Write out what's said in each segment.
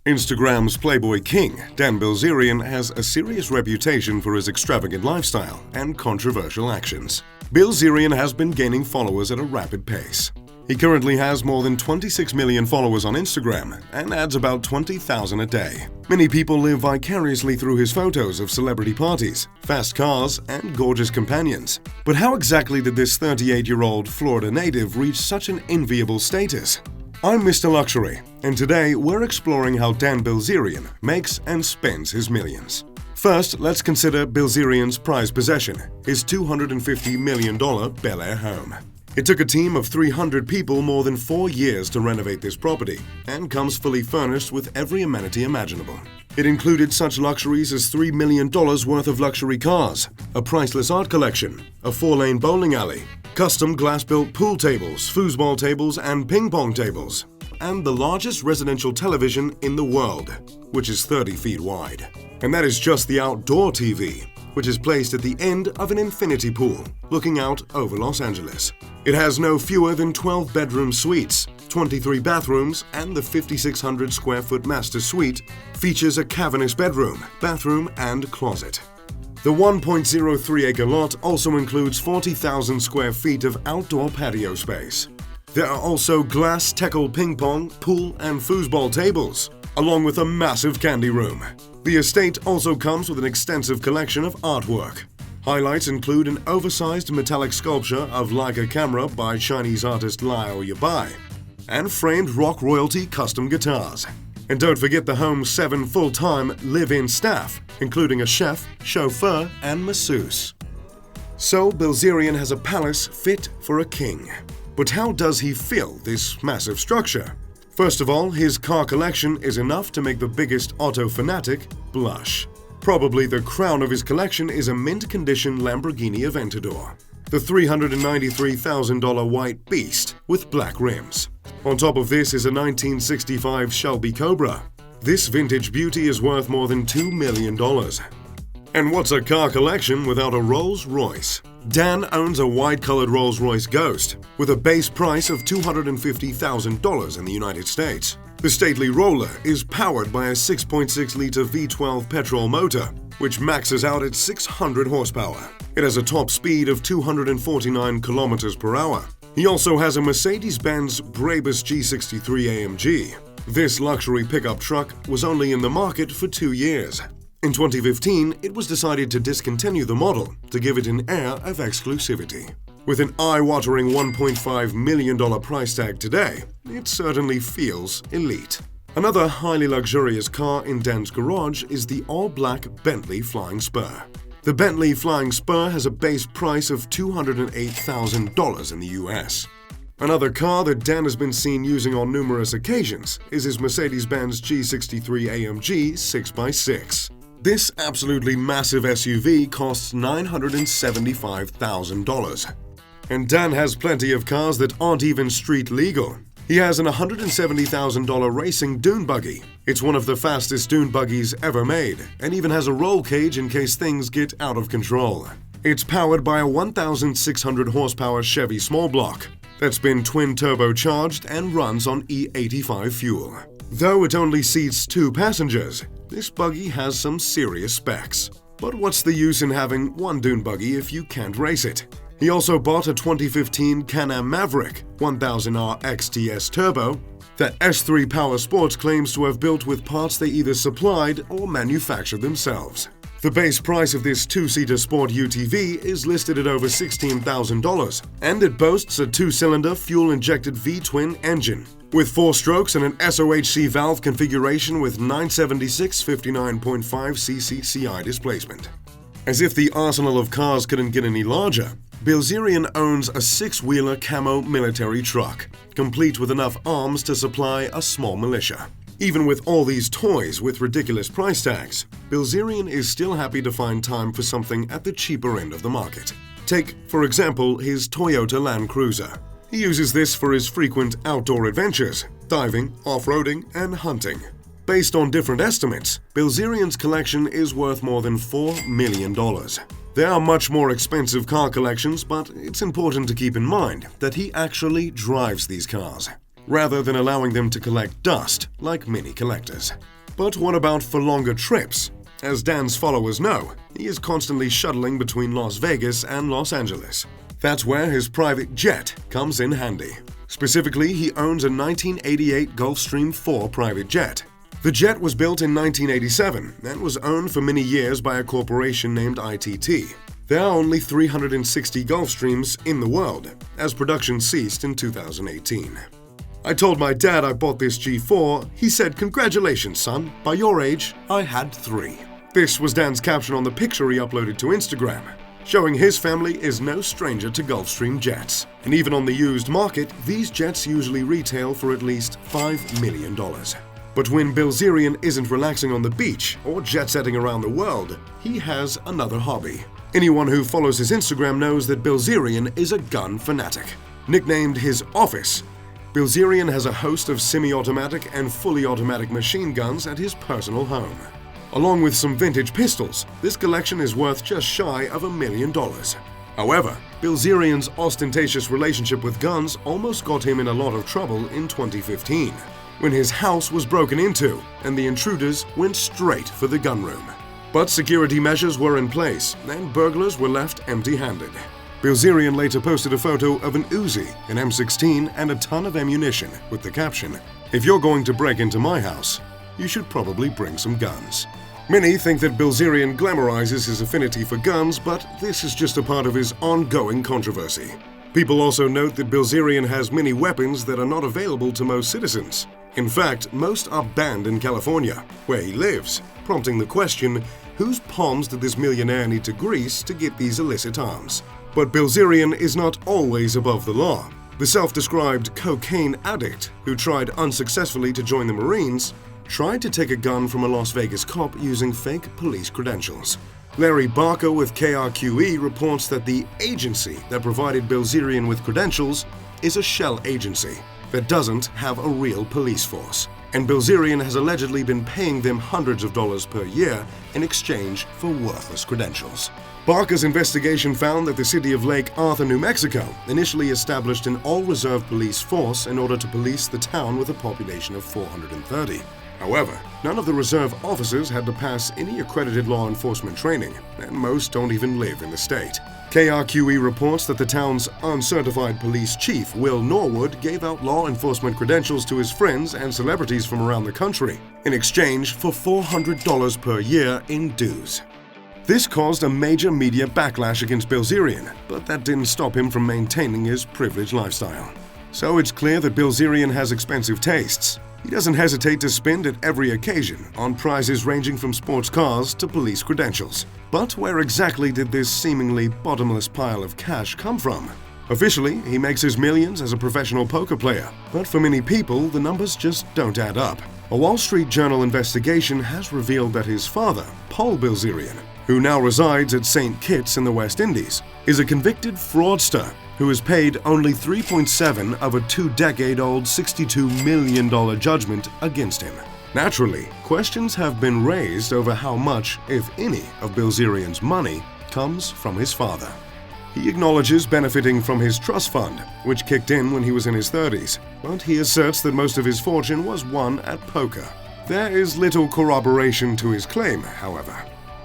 Instagram's Playboy king, Dan Bilzerian, has a serious reputation for his extravagant lifestyle and controversial actions. Bilzerian has been gaining followers at a rapid pace. He currently has more than 26 million followers on Instagram and adds about 20,000 a day. Many people live vicariously through his photos of celebrity parties, fast cars, and gorgeous companions. But how exactly did this 38-year-old Florida native reach such an enviable status? I'm Mr. Luxury, and today we're exploring how Dan Bilzerian makes and spends his millions. First, let's consider Bilzerian's prized possession, his $250 million Bel Air home. It took a team of 300 people more than 4 years to renovate this property and comes fully furnished with every amenity imaginable. It included such luxuries as $3 million worth of luxury cars, a priceless art collection, a 4-lane bowling alley, custom glass-built pool tables, foosball tables, and ping-pong tables, and the largest residential television in the world, which is 30 feet wide. And that is just the outdoor TV, which is placed at the end of an infinity pool, looking out over Los Angeles. It has no fewer than 12 bedroom suites, 23 bathrooms, and the 5,600 square foot master suite features a cavernous bedroom, bathroom, and closet. The 1.03 acre lot also includes 40,000 square feet of outdoor patio space. There are also glass tackle ping pong, pool, and foosball tables, along with a massive candy room. The estate also comes with an extensive collection of artwork. Highlights include an oversized metallic sculpture of Leica camera by Chinese artist Liao Yabai, and framed rock royalty custom guitars. And don't forget the home's 7 full-time live-in staff, including a chef, chauffeur, and masseuse. So Bilzerian has a palace fit for a king. But how does he fill this massive structure? First of all, his car collection is enough to make the biggest auto fanatic blush. Probably the crown of his collection is a mint-condition Lamborghini Aventador, the $393,000 white beast with black rims. On top of this is a 1965 Shelby COBRA. This vintage beauty is worth more than $2 million. And what's a car collection without a Rolls-Royce? Dan owns a white-colored Rolls-Royce Ghost with a base price of $250,000 in the United States. The stately roller is powered by a 6.6-liter V12 petrol motor, which maxes out at 600 horsepower. It has a top speed of 249 kilometers per hour. He also has a MERCEDES-BENZ BRABUS G63 AMG. This luxury pickup truck was only in the market for 2 years. In 2015, it was decided to discontinue the model to give it an air of exclusivity. With an eye-watering $1.5 million price tag today, it certainly feels elite. Another highly luxurious car in Dan's garage is the all-black Bentley Flying Spur. The Bentley Flying Spur has a base price of $208,000 in the US. Another car that Dan has been seen using on numerous occasions is his MERCEDES-BENZ G63 AMG 6x6. This absolutely massive SUV costs $975,000. And Dan has plenty of cars that aren't even street legal. He has an $170,000 racing dune buggy. It's one of the fastest dune buggies ever made, and even has a roll cage in case things get out of control. It's powered by a 1,600 horsepower Chevy small block that's been twin turbocharged and runs on E85 fuel. Though it only seats 2 passengers, this buggy has some serious specs. But what's the use in having one dune buggy if you can't race it? He also bought a 2015 Can-Am Maverick 1000R XTS Turbo that S3 Power Sports claims to have built with parts they either supplied or manufactured themselves. The base price of this 2-seater sport UTV is listed at over $16,000, and it boasts a 2-cylinder fuel-injected V-twin engine with 4 strokes and an SOHC valve configuration with 976 59.5 cc CI displacement. As if the arsenal of cars couldn't get any larger, Bilzerian owns a 6-wheeler camo military truck, complete with enough arms to supply a small militia. Even with all these toys with ridiculous price tags, Bilzerian is still happy to find time for something at the cheaper end of the market. Take, for example, his Toyota Land Cruiser. He uses this for his frequent outdoor adventures, diving, off-roading, and hunting. Based on different estimates, Bilzerian's collection is worth more than $4 million. There are much more expensive car collections, but it's important to keep in mind that he actually drives these cars, rather than allowing them to collect dust like many collectors. But what about for longer trips? As Dan's followers know, he is constantly shuttling between Las Vegas and Los Angeles. That's where his private jet comes in handy. Specifically, he owns a 1988 Gulfstream 4 private jet. The jet was built in 1987 and was owned for many years by a corporation named ITT. There are only 360 Gulfstreams in the world, as production ceased in 2018. I told my dad I bought this G4. He said, "Congratulations, son. By your age, I had 3. This was Dan's caption on the picture he uploaded to Instagram, showing his family is no stranger to Gulfstream jets. And even on the used market, these jets usually retail for at least $5 million. But when Bilzerian isn't relaxing on the beach or jet-setting around the world, he has another hobby. Anyone who follows his Instagram knows that Bilzerian is a gun fanatic. Nicknamed his office, Bilzerian has a host of semi-automatic and fully automatic machine guns at his personal home. Along with some vintage pistols, this collection is worth just shy of $1 million. However, Bilzerian's ostentatious relationship with guns almost got him in a lot of trouble in 2015, when his house was broken into and the intruders went straight for the gunroom. But security measures were in place and burglars were left empty-handed. Bilzerian later posted a photo of an Uzi, an M16, and a ton of ammunition with the caption, "If you're going to break into my house, you should probably bring some guns." Many think that Bilzerian glamorizes his affinity for guns, but this is just a part of his ongoing controversy. People also note that Bilzerian has many weapons that are not available to most citizens. In fact, most are banned in California, where he lives, prompting the question, whose palms did this millionaire need to grease to get these illicit arms? But Bilzerian is not always above the law. The self-described cocaine addict, who tried unsuccessfully to join the Marines, tried to take a gun from a Las Vegas cop using fake police credentials. Larry Barker with KRQE reports that the agency that provided Bilzerian with credentials is a shell agency that doesn't have a real police force, and Bilzerian has allegedly been paying them hundreds of dollars per year in exchange for worthless credentials. Barker's investigation found that the city of Lake Arthur, New Mexico, initially established an all-reserve police force in order to police the town with a population of 430. However, none of the reserve officers had to pass any accredited law enforcement training, and most don't even live in the state. KRQE reports that the town's uncertified police chief, Will Norwood, gave out law enforcement credentials to his friends and celebrities from around the country in exchange for $400 per year in dues. This caused a major media backlash against Bilzerian, but that didn't stop him from maintaining his privileged lifestyle. So it's clear that Bilzerian has expensive tastes. He doesn't hesitate to spend at every occasion on prizes ranging from sports cars to police credentials. But where exactly did this seemingly bottomless pile of cash come from? Officially, he makes his millions as a professional poker player, but for many people, the numbers just don't add up. A Wall Street Journal investigation has revealed that his father, Paul Bilzerian, who now resides at St. Kitts in the West Indies, is a convicted fraudster who has paid only 3.7 of a 2-decade-old $62 million judgment against him. Naturally, questions have been raised over how much, if any, of Bilzerian's money comes from his father. He acknowledges benefiting from his trust fund, which kicked in when he was in his 30s, but he asserts that most of his fortune was won at poker. There is little corroboration to his claim, however.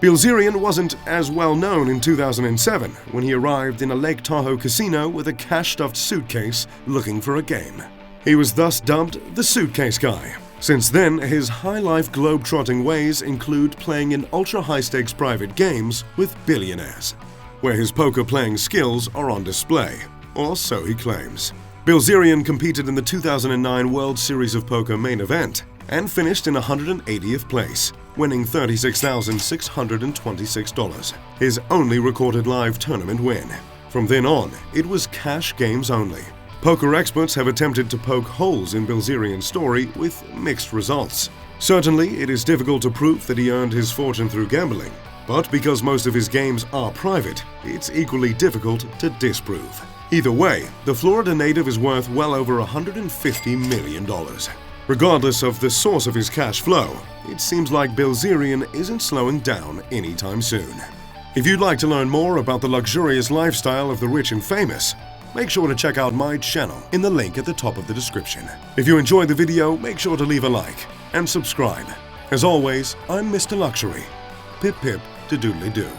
Bilzerian wasn't as well known in 2007 when he arrived in a Lake Tahoe casino with a cash-stuffed suitcase looking for a game. He was thus dubbed the Suitcase Guy. Since then, his high-life globe-trotting ways include playing in ultra-high-stakes private games with billionaires, where his poker-playing skills are on display, or so he claims. Bilzerian competed in the 2009 World Series of Poker main event and finished in 180th place, winning $36,626, his only recorded live tournament win. From then on, it was cash games only. Poker experts have attempted to poke holes in Bilzerian's story with mixed results. Certainly, it is difficult to prove that he earned his fortune through gambling, but because most of his games are private, it's equally difficult to disprove. Either way, the Florida native is worth well over $150 million. Regardless of the source of his cash flow, it seems like Bilzerian isn't slowing down anytime soon. If you'd like to learn more about the luxurious lifestyle of the rich and famous, make sure to check out my channel in the link at the top of the description. If you enjoyed the video, make sure to leave a like and subscribe. As always, I'm Mr. Luxury. Pip pip to doodly do.